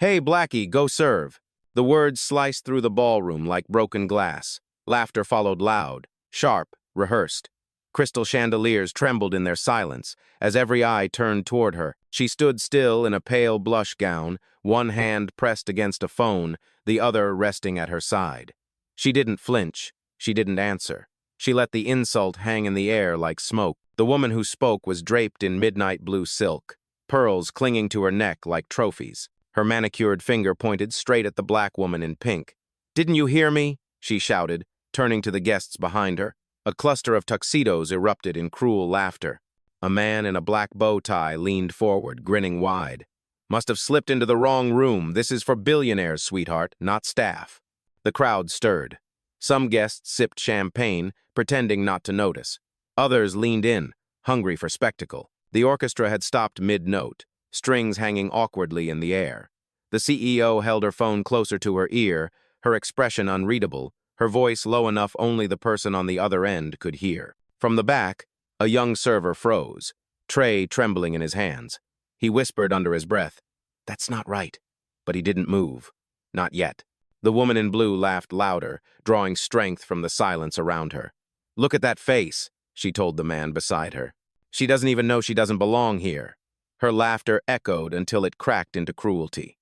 "Hey, Blackie, go serve." The words sliced through the ballroom like broken glass. Laughter followed loud, sharp, rehearsed. Crystal chandeliers trembled in their silence as every eye turned toward her. She stood still in a pale blush gown, one hand pressed against a phone, the other resting at her side. She didn't flinch. She didn't answer. She let the insult hang in the air like smoke. The woman who spoke was draped in midnight blue silk, pearls clinging to her neck like trophies. Her manicured finger pointed straight at the black woman in pink. "Didn't you hear me?" she shouted, turning to the guests behind her. A cluster of tuxedos erupted in cruel laughter. A man in a black bow tie leaned forward, grinning wide. "Must have slipped into the wrong room. This is for billionaires, sweetheart, not staff." The crowd stirred. Some guests sipped champagne, pretending not to notice. Others leaned in, hungry for spectacle. The orchestra had stopped mid-note, strings hanging awkwardly in the air. The CEO held her phone closer to her ear, her expression unreadable, her voice low enough only the person on the other end could hear. From the back, a young server froze, tray trembling in his hands. He whispered under his breath, "That's not right." But he didn't move. Not yet. The woman in blue laughed louder, drawing strength from the silence around her. "Look at that face," she told the man beside her. "She doesn't even know she doesn't belong here." Her laughter echoed until it cracked into cruelty.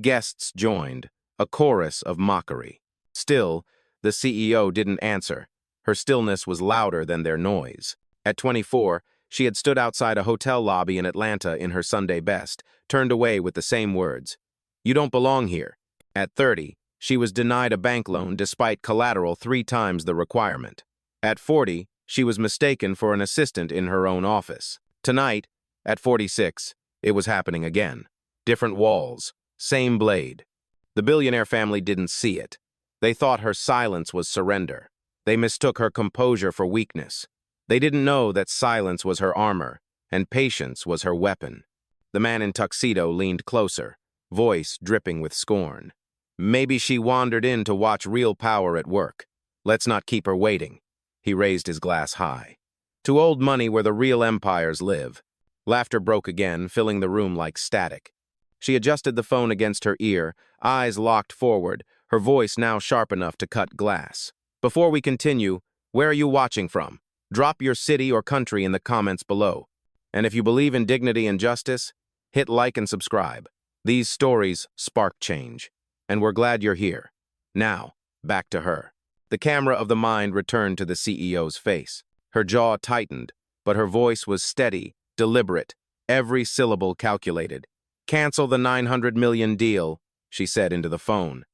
Guests joined, a chorus of mockery. Still, the CEO didn't answer. Her stillness was louder than their noise. At 24, she had stood outside a hotel lobby in Atlanta in her Sunday best, turned away with the same words, "You don't belong here." At 30, she was denied a bank loan despite collateral 3 times the requirement. At 40, she was mistaken for an assistant in her own office. Tonight, at 46, it was happening again. Different walls, same blade. The billionaire family didn't see it. They thought her silence was surrender. They mistook her composure for weakness. They didn't know that silence was her armor, and patience was her weapon. The man in tuxedo leaned closer, voice dripping with scorn. "Maybe she wandered in to watch real power at work. Let's not keep her waiting." He raised his glass high. "To old money where the real empires live." Laughter broke again, filling the room like static. She adjusted the phone against her ear, eyes locked forward, her voice now sharp enough to cut glass. "Before we continue, where are you watching from? Drop your city or country in the comments below. And if you believe in dignity and justice, hit like and subscribe. These stories spark change. And we're glad you're here. Now, back to her." The camera of the mind returned to the CEO's face. Her jaw tightened, but her voice was steady, deliberate, every syllable calculated. "Cancel the $900 million deal," she said into the phone.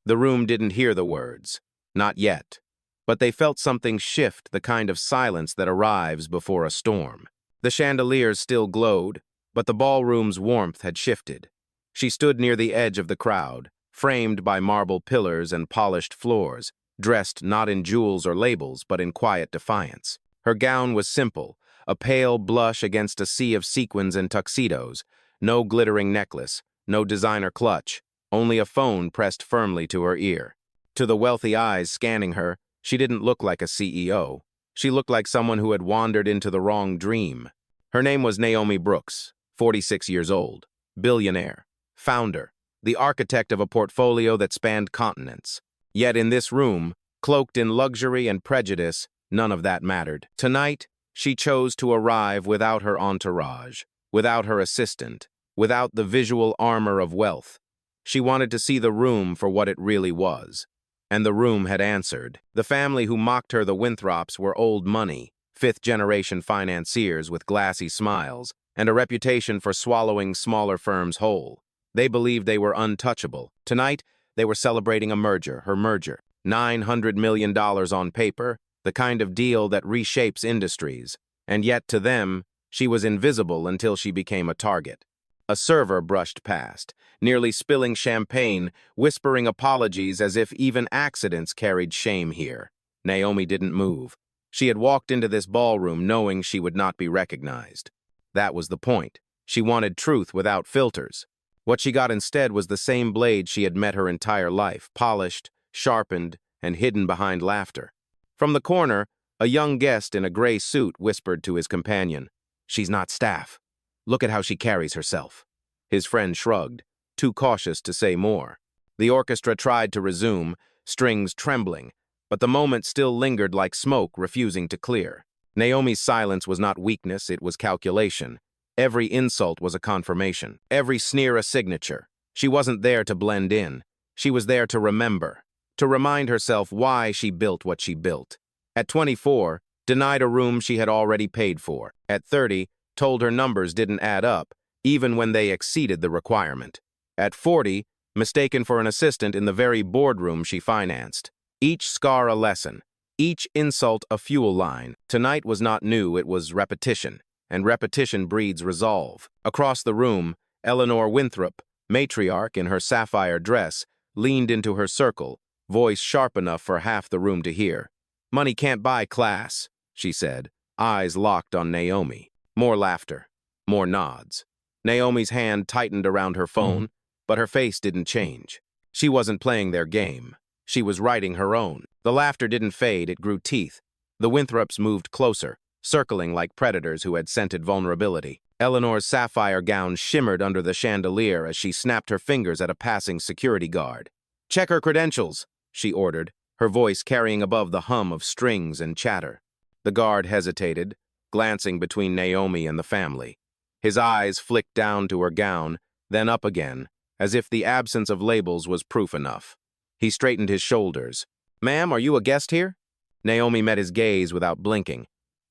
The room didn't hear the words. Not yet. But they felt something shift, the kind of silence that arrives before a storm. The chandeliers still glowed, but the ballroom's warmth had shifted. She stood near the edge of the crowd, framed by marble pillars and polished floors, dressed not in jewels or labels, but in quiet defiance. Her gown was simple, a pale blush against a sea of sequins and tuxedos, no glittering necklace, no designer clutch, only a phone pressed firmly to her ear. To the wealthy eyes scanning her, she didn't look like a CEO. She looked like someone who had wandered into the wrong dream. Her name was Naomi Brooks, 46 years old, billionaire, founder, the architect of a portfolio that spanned continents. Yet in this room, cloaked in luxury and prejudice, none of that mattered. Tonight, she chose to arrive without her entourage, without her assistant, without the visual armor of wealth. She wanted to see the room for what it really was. And the room had answered. The family who mocked her the Winthrops were old money, fifth-generation financiers with glassy smiles, and a reputation for swallowing smaller firms whole. They believed they were untouchable. Tonight, they were celebrating a merger, her merger. $900 million on paper, the kind of deal that reshapes industries. And yet, to them, she was invisible until she became a target. A server brushed past, nearly spilling champagne, whispering apologies as if even accidents carried shame here. Naomi didn't move. She had walked into this ballroom knowing she would not be recognized. That was the point. She wanted truth without filters. What she got instead was the same blade she had met her entire life, polished, sharpened, and hidden behind laughter. From the corner, a young guest in a gray suit whispered to his companion, "She's not staff. Look at how she carries herself." His friend shrugged. too cautious to say more. The orchestra tried to resume, strings trembling, but the moment still lingered like smoke refusing to clear. Naomi's silence was not weakness, it was calculation. Every insult was a confirmation, every sneer a signature. She wasn't there to blend in. She was there to remember, to remind herself why she built what she built. At 24, denied a room she had already paid for. At 30, told her numbers didn't add up, even when they exceeded the requirement. At 40, mistaken for an assistant in the very boardroom she financed. Each scar a lesson, each insult a fuel line. Tonight was not new, it was repetition, and repetition breeds resolve. Across the room, Eleanor Winthrop, matriarch in her sapphire dress, leaned into her circle, voice sharp enough for half the room to hear. "Money can't buy class," she said, eyes locked on Naomi. More laughter, more nods. Naomi's hand tightened around her phone, but her face didn't change. She wasn't playing their game. She was writing her own. The laughter didn't fade, it grew teeth. The Winthrops moved closer, circling like predators who had scented vulnerability. Eleanor's sapphire gown shimmered under the chandelier as she snapped her fingers at a passing security guard. "Check her credentials," she ordered, her voice carrying above the hum of strings and chatter. The guard hesitated, glancing between Naomi and the family. His eyes flicked down to her gown, then up again, as if the absence of labels was proof enough. He straightened his shoulders. "Ma'am, are you a guest here?" Naomi met his gaze without blinking.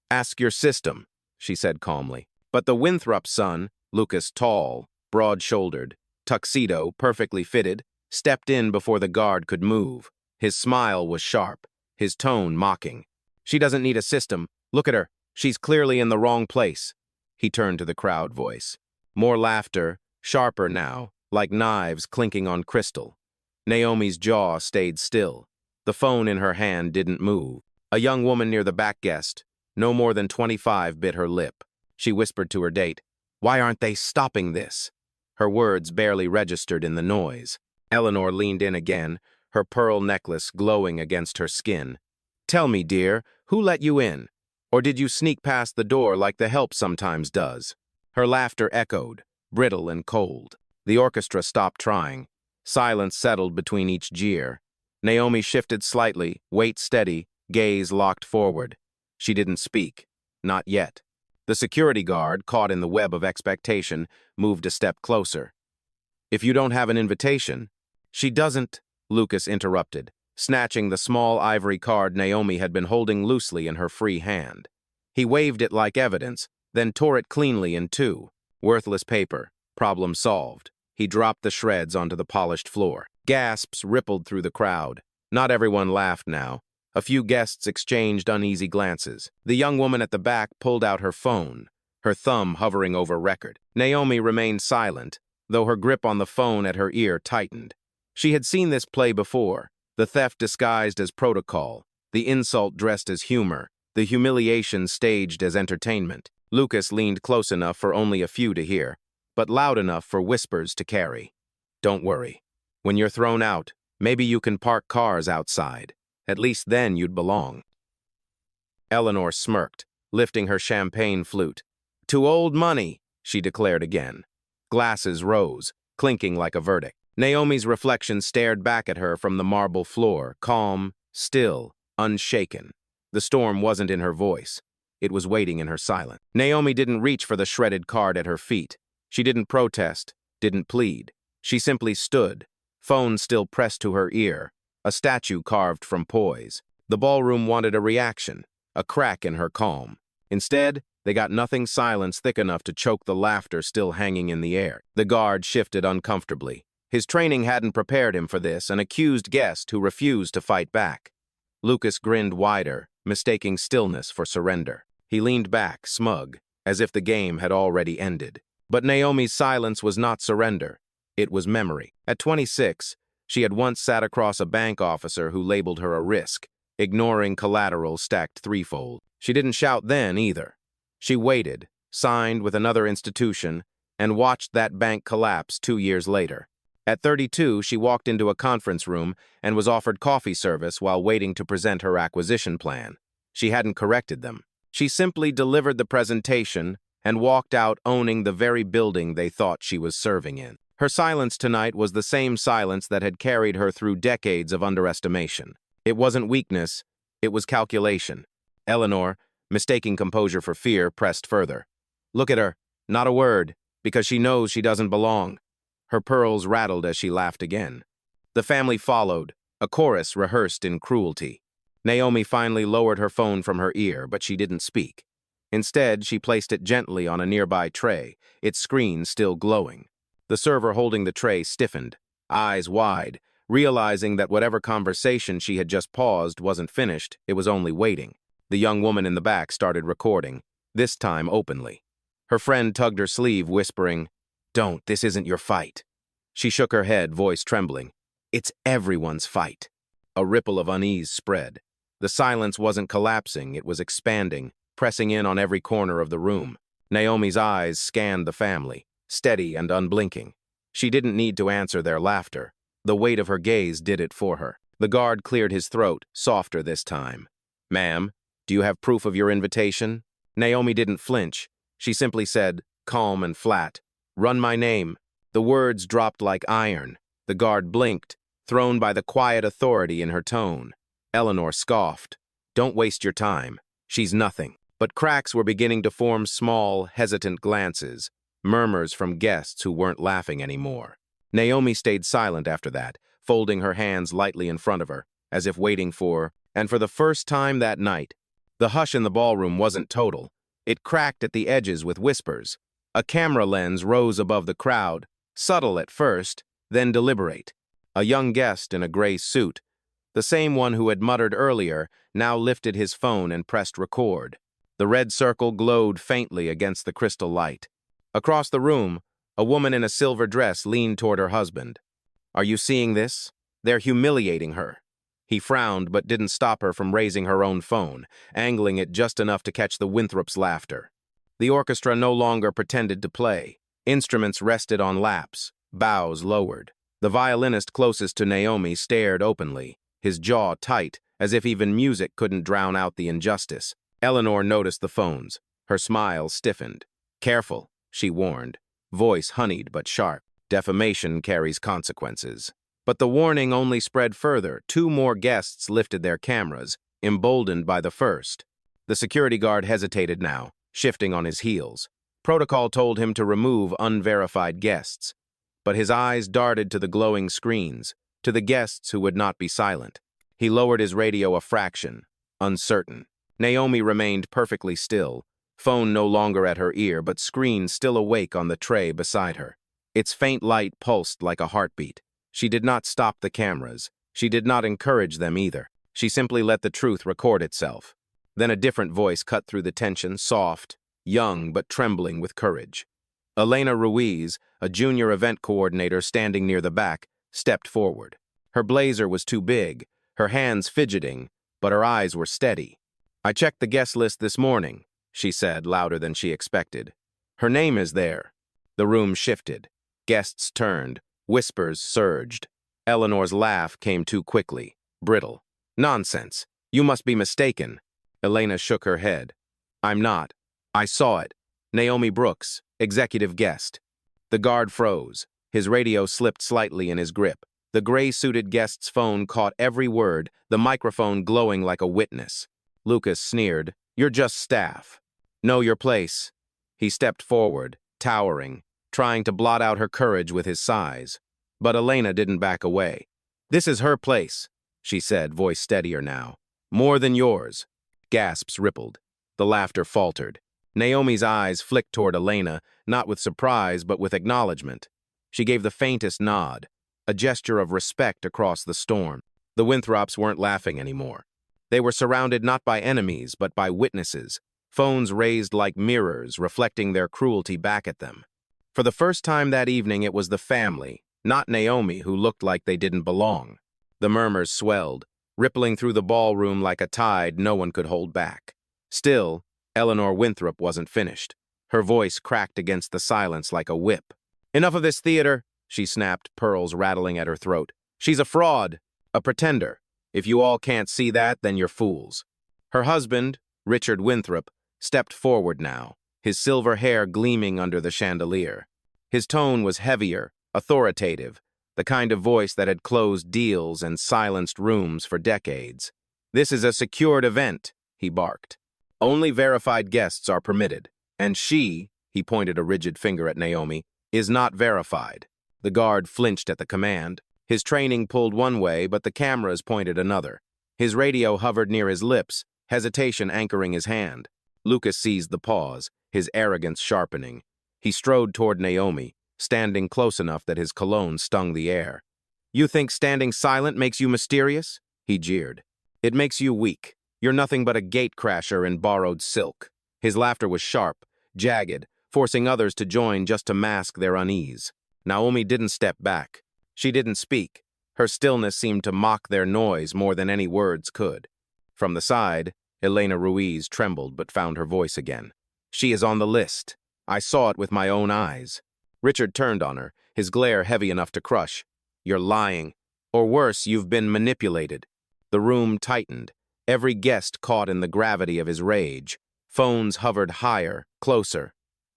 "Ask your system," she said calmly. But the Winthrop son, Lucas, tall, broad-shouldered, tuxedo, perfectly fitted, stepped in before the guard could move. His smile was sharp, his tone mocking. "She doesn't need a system. Look at her. She's clearly in the wrong place." He turned to the crowd voice. More laughter, sharper now, like knives clinking on crystal. Naomi's jaw stayed still. The phone in her hand didn't move. A young woman near the back guest, no more than 25, bit her lip. She whispered to her date, "Why aren't they stopping this?" Her words barely registered in the noise. Eleanor leaned in again, her pearl necklace glowing against her skin. "Tell me, dear, who let you in? Or did you sneak past the door like the help sometimes does?" Her laughter echoed, brittle and cold. The orchestra stopped trying. Silence settled between each jeer. Naomi shifted slightly, weight steady, gaze locked forward. She didn't speak. Not yet. The security guard, caught in the web of expectation, moved a step closer. "If you don't have an invitation—" "She doesn't," Lucas interrupted, snatching the small ivory card Naomi had been holding loosely in her free hand. He waved it like evidence, then tore it cleanly in two. Worthless paper. Problem solved. He dropped the shreds onto the polished floor. Gasps rippled through the crowd. Not everyone laughed now. A few guests exchanged uneasy glances. The young woman at the back pulled out her phone, her thumb hovering over record. Naomi remained silent, though her grip on the phone at her ear tightened. She had seen this play before, the theft disguised as protocol, the insult dressed as humor, the humiliation staged as entertainment. Lucas leaned close enough for only a few to hear, but loud enough for whispers to carry. "Don't worry. When you're thrown out, maybe you can park cars outside. At least then you'd belong." Eleanor smirked, lifting her champagne flute. "To old money," she declared again. Glasses rose, clinking like a verdict. Naomi's reflection stared back at her from the marble floor, calm, still, unshaken. The storm wasn't in her voice. It was waiting in her silence. Naomi didn't reach for the shredded card at her feet. She didn't protest, didn't plead. She simply stood, phone still pressed to her ear, a statue carved from poise. The ballroom wanted a reaction, a crack in her calm. Instead, they got nothing silence thick enough to choke the laughter still hanging in the air. The guard shifted uncomfortably. His training hadn't prepared him for this, an accused guest who refused to fight back. Lucas grinned wider, mistaking stillness for surrender. He leaned back, smug, as if the game had already ended. But Naomi's silence was not surrender. It was memory. At 26, she had once sat across a bank officer who labeled her a risk, ignoring collateral stacked threefold. She didn't shout then, either. She waited, signed with another institution, and watched that bank collapse 2 years later. At 32, she walked into a conference room and was offered coffee service while waiting to present her acquisition plan. She hadn't corrected them. She simply delivered the presentation and walked out owning the very building they thought she was serving in. Her silence tonight was the same silence that had carried her through decades of underestimation. It wasn't weakness, it was calculation. Eleanor, mistaking composure for fear, pressed further. Look at her, not a word, because she knows she doesn't belong. Her pearls rattled as she laughed again. The family followed, a chorus rehearsed in cruelty. Naomi finally lowered her phone from her ear, but she didn't speak. Instead, she placed it gently on a nearby tray, its screen still glowing. The server holding the tray stiffened, eyes wide, realizing that whatever conversation she had just paused wasn't finished, it was only waiting. The young woman in the back started recording, this time openly. Her friend tugged her sleeve, whispering, "Don't, this isn't your fight." She shook her head, voice trembling. "It's everyone's fight." A ripple of unease spread. The silence wasn't collapsing, it was expanding, pressing in on every corner of the room. Naomi's eyes scanned the family, steady and unblinking. She didn't need to answer their laughter. The weight of her gaze did it for her. The guard cleared his throat, softer this time. "Ma'am, do you have proof of your invitation?" Naomi didn't flinch. She simply said, calm and flat, "Run my name." The words dropped like iron. The guard blinked, thrown by the quiet authority in her tone. Eleanor scoffed. "Don't waste your time. She's nothing." But cracks were beginning to form, small, hesitant glances, murmurs from guests who weren't laughing anymore. Naomi stayed silent after that, folding her hands lightly in front of her, as if waiting for, and for the first time that night, the hush in the ballroom wasn't total. It cracked at the edges with whispers. A camera lens rose above the crowd, subtle at first, then deliberate. A young guest in a gray suit, the same one who had muttered earlier, now lifted his phone and pressed record. The red circle glowed faintly against the crystal light. Across the room, a woman in a silver dress leaned toward her husband. "Are you seeing this? They're humiliating her." He frowned but didn't stop her from raising her own phone, angling it just enough to catch the Winthrop's laughter. The orchestra no longer pretended to play. Instruments rested on laps, bows lowered. The violinist closest to Naomi stared openly, his jaw tight, as if even music couldn't drown out the injustice. Eleanor noticed the phones. Her smile stiffened. "Careful," she warned, voice honeyed but sharp. "Defamation carries consequences." But the warning only spread further. Two more guests lifted their cameras, emboldened by the first. The security guard hesitated now, shifting on his heels. Protocol told him to remove unverified guests. But his eyes darted to the glowing screens, to the guests who would not be silent. He lowered his radio a fraction, uncertain. Naomi remained perfectly still, phone no longer at her ear, but screen still awake on the tray beside her. Its faint light pulsed like a heartbeat. She did not stop the cameras. She did not encourage them either. She simply let the truth record itself. Then a different voice cut through the tension, soft, young but trembling with courage. Elena Ruiz, a junior event coordinator standing near the back, stepped forward. Her blazer was too big, her hands fidgeting, but her eyes were steady. "I checked the guest list this morning," she said, louder than she expected. "Her name is there." The room shifted. Guests turned. Whispers surged. Eleanor's laugh came too quickly, brittle. "Nonsense. You must be mistaken." Elena shook her head. "I'm not. I saw it. Naomi Brooks, executive guest." The guard froze. His radio slipped slightly in his grip. The gray-suited guest's phone caught every word, the microphone glowing like a witness. Lucas sneered, "You're just staff. Know your place." He stepped forward, towering, trying to blot out her courage with his size. But Elena didn't back away. "This is her place," she said, voice steadier now. "More than yours." Gasps rippled. The laughter faltered. Naomi's eyes flicked toward Elena, not with surprise but with acknowledgement. She gave the faintest nod, a gesture of respect across the storm. The Winthrops weren't laughing anymore. They were surrounded not by enemies but by witnesses, phones raised like mirrors reflecting their cruelty back at them. For the first time that evening it was the family, not Naomi, who looked like they didn't belong. The murmurs swelled, rippling through the ballroom like a tide no one could hold back. Still, Eleanor Winthrop wasn't finished. Her voice cracked against the silence like a whip. "Enough of this theater," she snapped, pearls rattling at her throat. "She's a fraud, a pretender. If you all can't see that, then you're fools." Her husband, Richard Winthrop, stepped forward now, his silver hair gleaming under the chandelier. His tone was heavier, authoritative, the kind of voice that had closed deals and silenced rooms for decades. "This is a secured event," he barked. "Only verified guests are permitted, and she," he pointed a rigid finger at Naomi, "is not verified." The guard flinched at the command. His training pulled one way, but the cameras pointed another. His radio hovered near his lips, hesitation anchoring his hand. Lucas seized the pause, his arrogance sharpening. He strode toward Naomi, standing close enough that his cologne stung the air. "You think standing silent makes you mysterious?" he jeered. "It makes you weak. You're nothing but a gatecrasher in borrowed silk." His laughter was sharp, jagged, forcing others to join just to mask their unease. Naomi didn't step back. She didn't speak. Her stillness seemed to mock their noise more than any words could. From the side, Elena Ruiz trembled but found her voice again. "She is on the list. I saw it with my own eyes." Richard turned on her, his glare heavy enough to crush. "You're lying. Or worse, you've been manipulated." The room tightened, every guest caught in the gravity of his rage. Phones hovered higher, closer.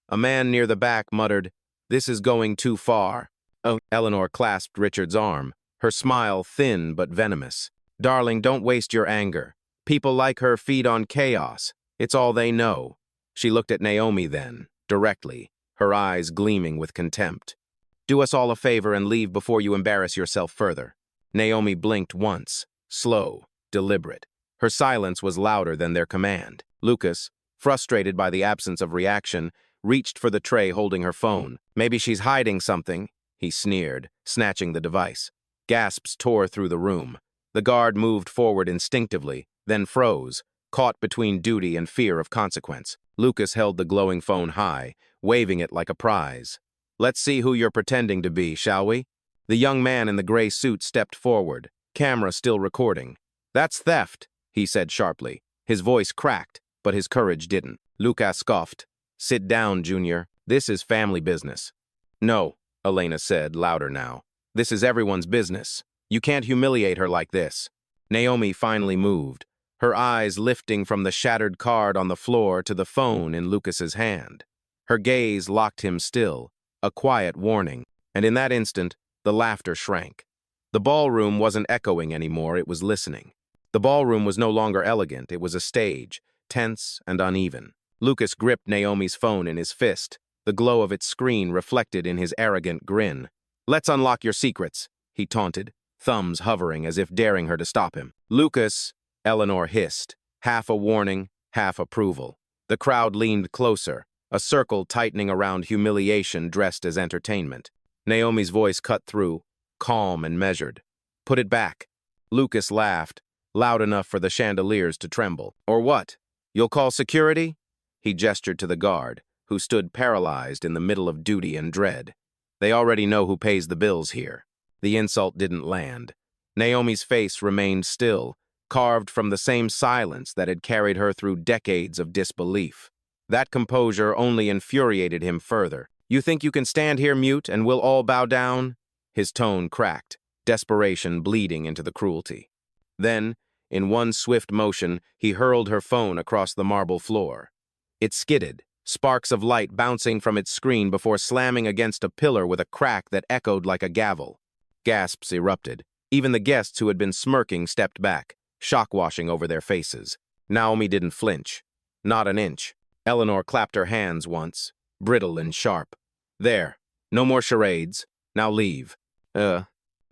A man near the back muttered, "This is going too far." Oh, Eleanor clasped Richard's arm, her smile thin but venomous. "Darling, don't waste your anger. People like her feed on chaos. It's all they know." She looked at Naomi then, directly, her eyes gleaming with contempt. "Do us all a favor and leave before you embarrass yourself further." Naomi blinked once, slow, deliberate. Her silence was louder than their command. Lucas, frustrated by the absence of reaction, reached for the tray holding her phone. "Maybe she's hiding something," he sneered, snatching the device. Gasps tore through the room. The guard moved forward instinctively, then froze, caught between duty and fear of consequence. Lucas held the glowing phone high, waving it like a prize. "Let's see who you're pretending to be, shall we?" The young man in the gray suit stepped forward, camera still recording. "That's theft," he said sharply. His voice cracked, but his courage didn't. Lucas scoffed. "Sit down, Junior. This is family business." "No," Elena said, louder now. "This is everyone's business. You can't humiliate her like this." Naomi finally moved, her eyes lifting from the shattered card on the floor to the phone in Lucas's hand. Her gaze locked him still, a quiet warning, and in that instant, the laughter shrank. The ballroom wasn't echoing anymore, it was listening. The ballroom was no longer elegant, it was a stage, tense and uneven. Lucas gripped Naomi's phone in his fist, the glow of its screen reflected in his arrogant grin. "Let's unlock your secrets," he taunted, thumbs hovering as if daring her to stop him. "Lucas," Eleanor hissed, half a warning, half approval. The crowd leaned closer, a circle tightening around humiliation dressed as entertainment. Naomi's voice cut through, calm and measured. "Put it back." Lucas laughed, loud enough for the chandeliers to tremble. "Or what? You'll call security?" He gestured to the guard, who stood paralyzed in the middle of duty and dread. "They already know who pays the bills here." The insult didn't land. Naomi's face remained still, carved from the same silence that had carried her through decades of disbelief. That composure only infuriated him further. "You think you can stand here mute and we'll all bow down?" His tone cracked, desperation bleeding into the cruelty. Then, in one swift motion, he hurled her phone across the marble floor. It skidded, sparks of light bouncing from its screen before slamming against a pillar with a crack that echoed like a gavel. Gasps erupted. Even the guests who had been smirking stepped back, shock washing over their faces. Naomi didn't flinch. Not an inch. Eleanor clapped her hands once, brittle and sharp. "There. No more charades. Now leave." The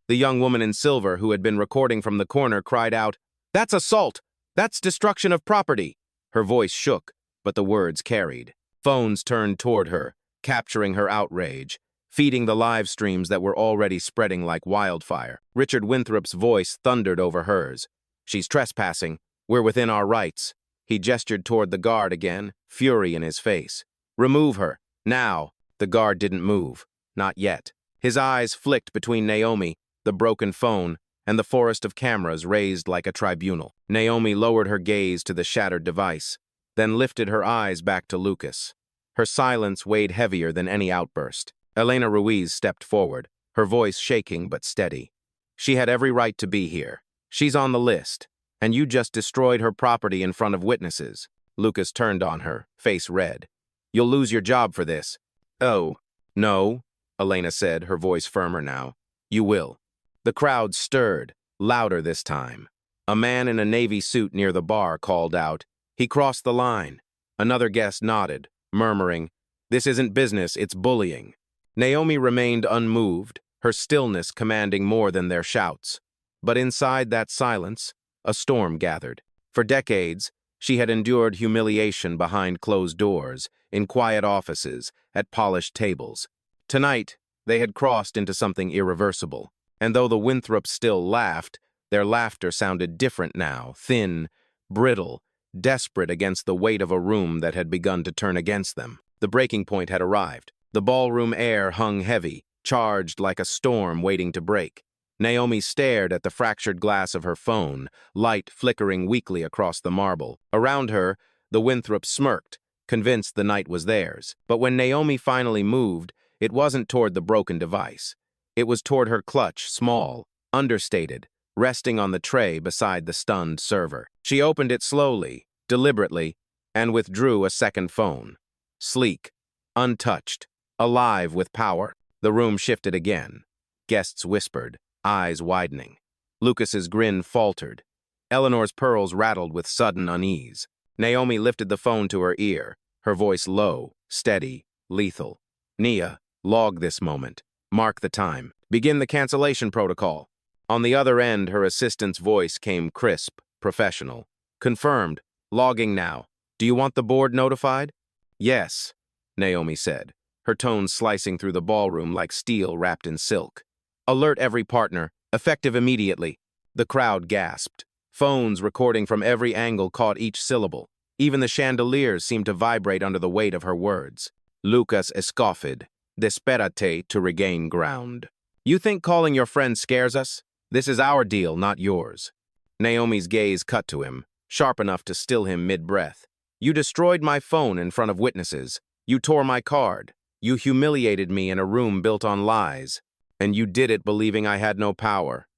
young woman in silver, who had been recording from the corner, cried out, "That's assault! That's destruction of property!" Her voice shook, but the words carried. Phones turned toward her, capturing her outrage, feeding the live streams that were already spreading like wildfire. Richard Winthrop's voice thundered over hers. "She's trespassing. We're within our rights." He gestured toward the guard again, fury in his face. "Remove her. Now." The guard didn't move. Not yet. His eyes flicked between Naomi, the broken phone, and the forest of cameras raised like a tribunal. Naomi lowered her gaze to the shattered device, then lifted her eyes back to Lucas. Her silence weighed heavier than any outburst. Elena Ruiz stepped forward, her voice shaking but steady. "She had every right to be here. She's on the list, and you just destroyed her property in front of witnesses." Lucas turned on her, face red. "You'll lose your job for this." "Oh, no," Elena said, her voice firmer now. You will. The crowd stirred, louder this time. A man in a navy suit near the bar called out, He crossed the line. Another guest nodded, murmuring, This isn't business, it's bullying. Naomi remained unmoved, her stillness commanding more than their shouts. But inside that silence, a storm gathered. For decades, she had endured humiliation behind closed doors, in quiet offices, at polished tables. Tonight, they had crossed into something irreversible, and though the Winthrops still laughed, their laughter sounded different now, thin, brittle, desperate against the weight of a room that had begun to turn against them. The breaking point had arrived. The ballroom air hung heavy, charged like a storm waiting to break. Naomi stared at the fractured glass of her phone, light flickering weakly across the marble. Around her, the Winthrops smirked, convinced the night was theirs. But when Naomi finally moved, it wasn't toward the broken device. It was toward her clutch, small, understated, resting on the tray beside the stunned server. She opened it slowly, deliberately, and withdrew a second phone. Sleek, untouched, alive with power. The room shifted again. Guests whispered, eyes widening. Lucas's grin faltered. Eleanor's pearls rattled with sudden unease. Naomi lifted the phone to her ear, her voice low, steady, lethal. Nia, log this moment. Mark the time. Begin the cancellation protocol. On the other end, her assistant's voice came crisp, professional. Confirmed. Logging now. Do you want the board notified? Yes, Naomi said, her tone slicing through the ballroom like steel wrapped in silk. Alert every partner. Effective immediately. The crowd gasped. Phones recording from every angle caught each syllable. Even the chandeliers seemed to vibrate under the weight of her words. Lucas escoffed. Desperate to regain ground. You think calling your friend scares us? This is our deal, not yours. Naomi's gaze cut to him, sharp enough to still him mid-breath. You destroyed my phone in front of witnesses. You tore my card. You humiliated me in a room built on lies. And you did it believing I had no power.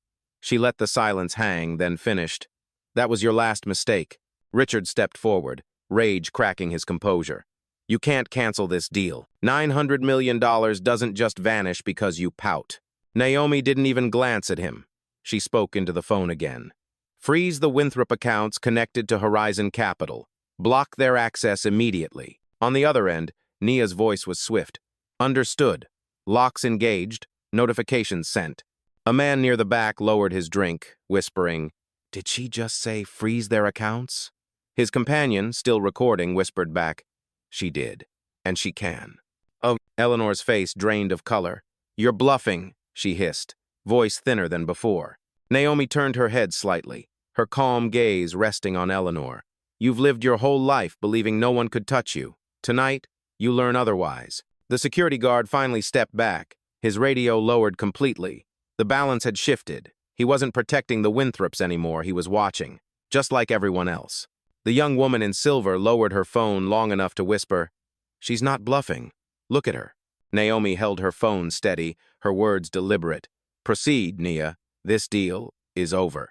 She let the silence hang, then finished. That was your last mistake. Richard stepped forward, rage cracking his composure. You can't cancel this deal. $900 million doesn't just vanish because you pout. Naomi didn't even glance at him. She spoke into the phone again. Freeze the Winthrop accounts connected to Horizon Capital. Block their access immediately. On the other end, Nia's voice was swift. Understood. Locks engaged. Notifications sent. A man near the back lowered his drink, whispering, Did she just say freeze their accounts? His companion, still recording, whispered back, She did. And she can. Oh, Eleanor's face drained of color. You're bluffing, she hissed, voice thinner than before. Naomi turned her head slightly, her calm gaze resting on Eleanor. You've lived your whole life believing no one could touch you. Tonight, you learn otherwise. The security guard finally stepped back, his radio lowered completely. The balance had shifted. He wasn't protecting the Winthrops anymore, he was watching, just like everyone else. The young woman in silver lowered her phone long enough to whisper, She's not bluffing. Look at her. Naomi held her phone steady, her words deliberate. Proceed, Nia. This deal is over.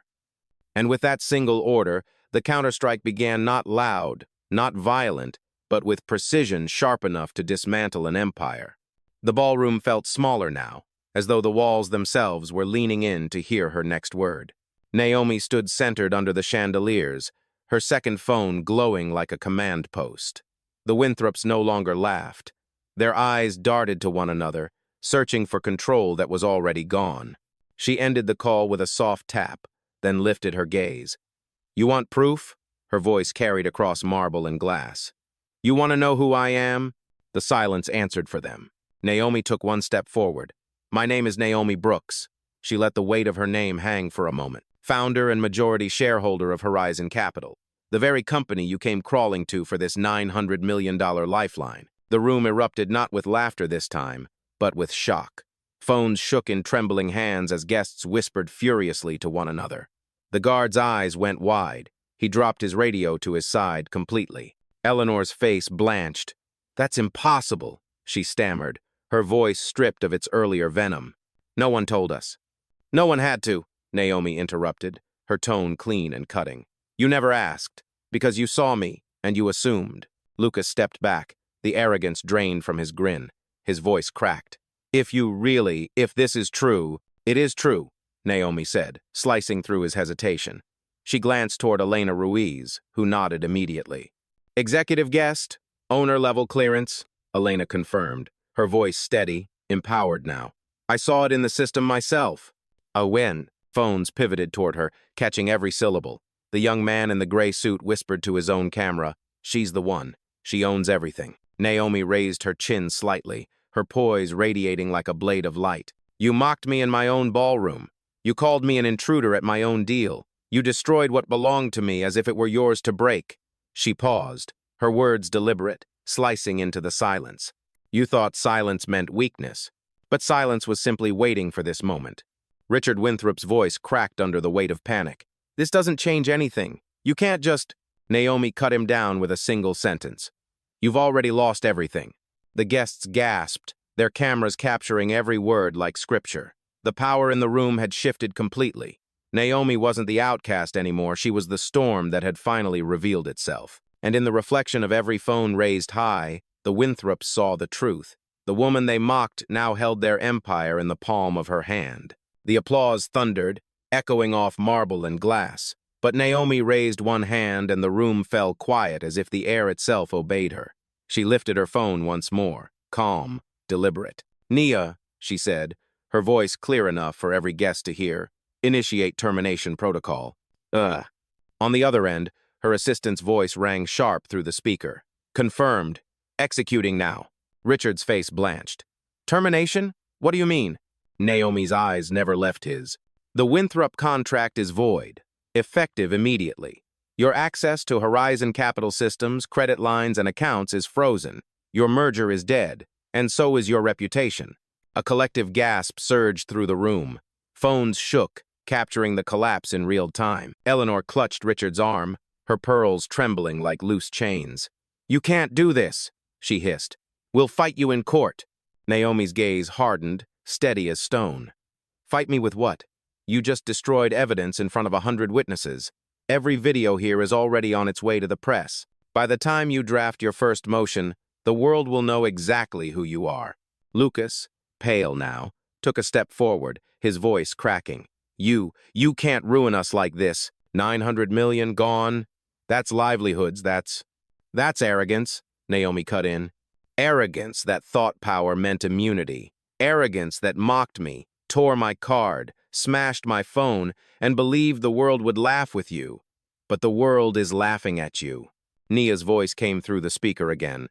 And with that single order, the counterstrike began not loud, not violent, but with precision sharp enough to dismantle an empire. The ballroom felt smaller now, as though the walls themselves were leaning in to hear her next word. Naomi stood centered under the chandeliers, her second phone glowing like a command post. The Winthrops no longer laughed. Their eyes darted to one another, searching for control that was already gone. She ended the call with a soft tap, then lifted her gaze. You want proof? Her voice carried across marble and glass. You want to know who I am? The silence answered for them. Naomi took one step forward. My name is Naomi Brooks. She let the weight of her name hang for a moment. Founder and majority shareholder of Horizon Capital. The very company you came crawling to for this $900 million lifeline. The room erupted not with laughter this time, but with shock. Phones shook in trembling hands as guests whispered furiously to one another. The guard's eyes went wide. He dropped his radio to his side completely. Eleanor's face blanched. That's impossible, she stammered, her voice stripped of its earlier venom. No one told us. No one had to, Naomi interrupted, her tone clean and cutting. You never asked, because you saw me, and you assumed. Lucas stepped back, the arrogance drained from his grin. His voice cracked. If this is true, it is true, Naomi said, slicing through his hesitation. She glanced toward Elena Ruiz, who nodded immediately. Executive guest, owner-level clearance, Elena confirmed, her voice steady, empowered now. I saw it in the system myself. A win. Phones pivoted toward her, catching every syllable. The young man in the gray suit whispered to his own camera, "She's the one. She owns everything." Naomi raised her chin slightly, her poise radiating like a blade of light. You mocked me in my own ballroom. You called me an intruder at my own deal. You destroyed what belonged to me as if it were yours to break. She paused, her words deliberate, slicing into the silence. You thought silence meant weakness, but silence was simply waiting for this moment. Richard Winthrop's voice cracked under the weight of panic. This doesn't change anything. You can't just... Naomi cut him down with a single sentence. You've already lost everything. The guests gasped, their cameras capturing every word like scripture. The power in the room had shifted completely. Naomi wasn't the outcast anymore, she was the storm that had finally revealed itself. And in the reflection of every phone raised high, the Winthrops saw the truth. The woman they mocked now held their empire in the palm of her hand. The applause thundered, echoing off marble and glass. But Naomi raised one hand and the room fell quiet as if the air itself obeyed her. She lifted her phone once more, calm, deliberate. Nia, she said, her voice clear enough for every guest to hear, initiate termination protocol. On the other end, her assistant's voice rang sharp through the speaker. Confirmed. Executing now. Richard's face blanched. Termination? What do you mean? Naomi's eyes never left his. The Winthrop contract is void. Effective immediately. Your access to Horizon Capital Systems, credit lines, and accounts is frozen. Your merger is dead, and so is your reputation. A collective gasp surged through the room. Phones shook, capturing the collapse in real time. Eleanor clutched Richard's arm, her pearls trembling like loose chains. You can't do this, she hissed. We'll fight you in court. Naomi's gaze hardened, steady as stone. Fight me with what? You just destroyed evidence in front of 100 witnesses. Every video here is already on its way to the press. By the time you draft your first motion, the world will know exactly who you are. Lucas, pale now, took a step forward, his voice cracking. You can't ruin us like this. 900 million gone? That's livelihoods, that's arrogance, Naomi cut in. Arrogance that thought power meant immunity. Arrogance that mocked me, tore my card, smashed my phone, and believed the world would laugh with you. But the world is laughing at you. Nia's voice came through the speaker again.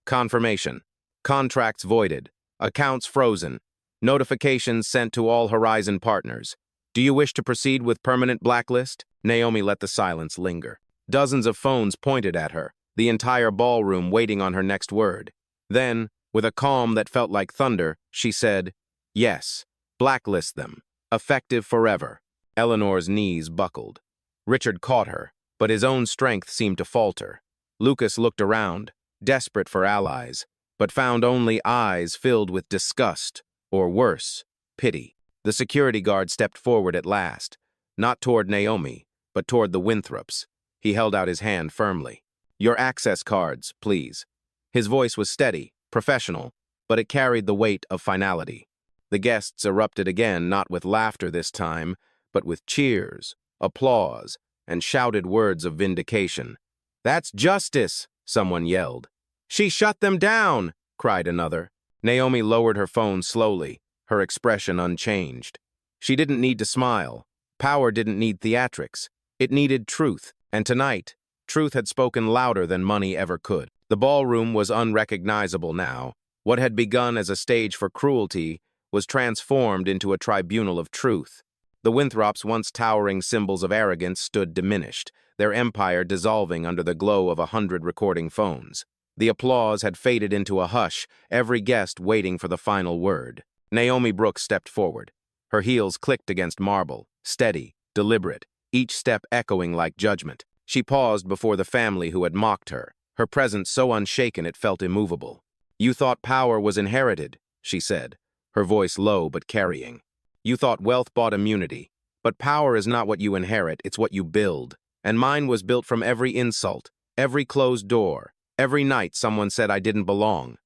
Confirmation. Contracts voided. Accounts frozen. Notifications sent to all Horizon partners. Do you wish to proceed with permanent blacklist? Naomi let the silence linger. Dozens of phones pointed at her, the entire ballroom waiting on her next word. Then, with a calm that felt like thunder, she said, Yes, blacklist them. Effective forever. Eleanor's knees buckled. Richard caught her, but his own strength seemed to falter. Lucas looked around, desperate for allies, but found only eyes filled with disgust, or worse, pity. The security guard stepped forward at last, not toward Naomi, but toward the Winthrops. He held out his hand firmly. Your access cards, please. His voice was steady, professional, but it carried the weight of finality. The guests erupted again, not with laughter this time, but with cheers, applause, and shouted words of vindication. That's justice, someone yelled. She shut them down, cried another. Naomi lowered her phone slowly, her expression unchanged. She didn't need to smile. Power didn't need theatrics. It needed truth, and tonight, truth had spoken louder than money ever could. The ballroom was unrecognizable now. What had begun as a stage for cruelty was transformed into a tribunal of truth. The Winthrops' once towering symbols of arrogance stood diminished, their empire dissolving under the glow of 100 recording phones. The applause had faded into a hush, every guest waiting for the final word. Naomi Brooks stepped forward. Her heels clicked against marble, steady, deliberate, each step echoing like judgment. She paused before the family who had mocked her, her presence so unshaken it felt immovable. You thought power was inherited, she said, her voice low but carrying. You thought wealth bought immunity, but power is not what you inherit, it's what you build. And mine was built from every insult, every closed door, every night someone said I didn't belong.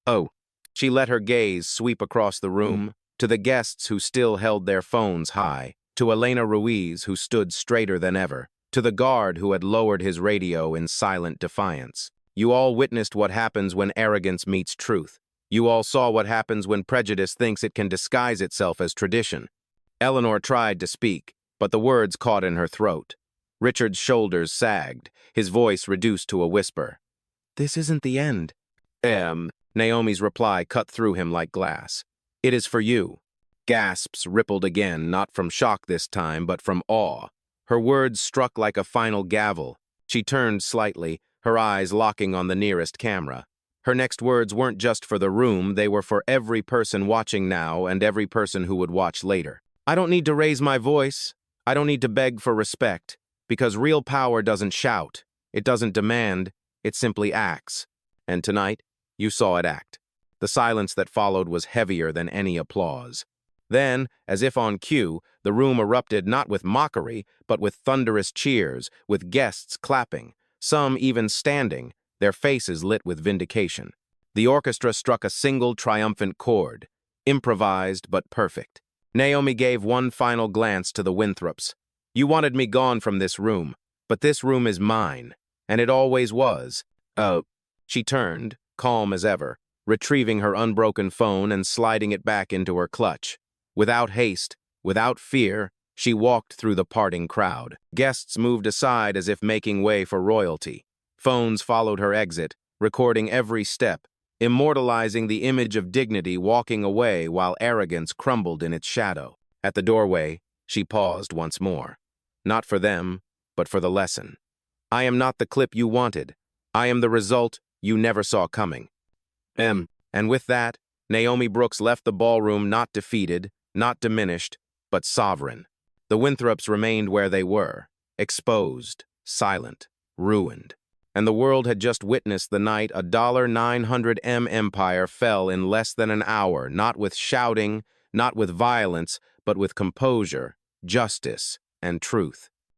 Oh, She let her gaze sweep across the room, to the guests who still held their phones high, to Elena Ruiz, who stood straighter than ever, to the guard who had lowered his radio in silent defiance. You all witnessed what happens when arrogance meets truth. You all saw what happens when prejudice thinks it can disguise itself as tradition. Eleanor tried to speak, but the words caught in her throat. Richard's shoulders sagged, his voice reduced to a whisper. "This isn't the end." Naomi's reply cut through him like glass. "It is for you." Gasps rippled again, not from shock this time, but from awe. Her words struck like a final gavel. She turned slightly, her eyes locking on the nearest camera. Her next words weren't just for the room, they were for every person watching now and every person who would watch later. "I don't need to raise my voice. I don't need to beg for respect, because real power doesn't shout. It doesn't demand. It simply acts. And tonight, you saw it act." The silence that followed was heavier than any applause. Then, as if on cue, the room erupted not with mockery, but with thunderous cheers, with guests clapping, some even standing, their faces lit with vindication. The orchestra struck a single triumphant chord, improvised but perfect. Naomi gave one final glance to the Winthrops. "You wanted me gone from this room, but this room is mine, and it always was." She turned, calm as ever, retrieving her unbroken phone and sliding it back into her clutch. Without haste, without fear, she walked through the parting crowd. Guests moved aside as if making way for royalty. Phones followed her exit, recording every step, immortalizing the image of dignity walking away while arrogance crumbled in its shadow. At the doorway, she paused once more. Not for them, but for the lesson. "I am not the clip you wanted. I am the result you never saw coming." And with that, Naomi Brooks left the ballroom not defeated, not diminished, but sovereign. The Winthrops remained where they were, exposed, silent, ruined. And the world had just witnessed the night a $900M empire fell in less than an hour, not with shouting, not with violence, but with composure, justice, and truth.